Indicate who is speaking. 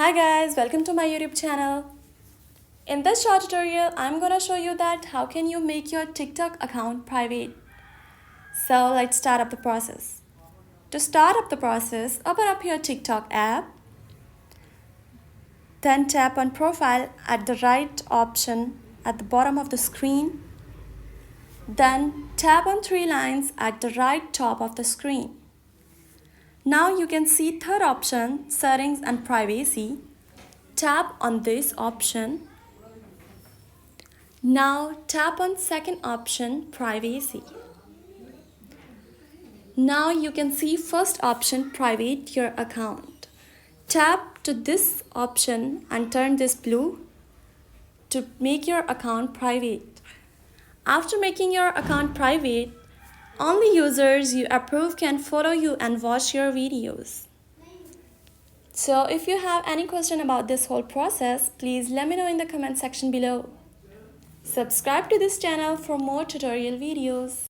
Speaker 1: Hi guys, welcome to my YouTube channel. In this short tutorial, I'm gonna show you that how can you make your TikTok account private. So let's start up the process. To start up the process, open up your TikTok app. Then tap on profile at the right option at the bottom of the screen. Then tap on three lines at the right top of the screen. Now you can see third option, settings and privacy. Tap on this option. Now tap on second option, privacy. Now you can see first option, private your account. Tap to this option and turn this blue to make your account private. After making your account private, only users you approve can follow you and watch your videos. So if you have any question about this whole process, please let me know in the comment section below. Subscribe to this channel for more tutorial videos.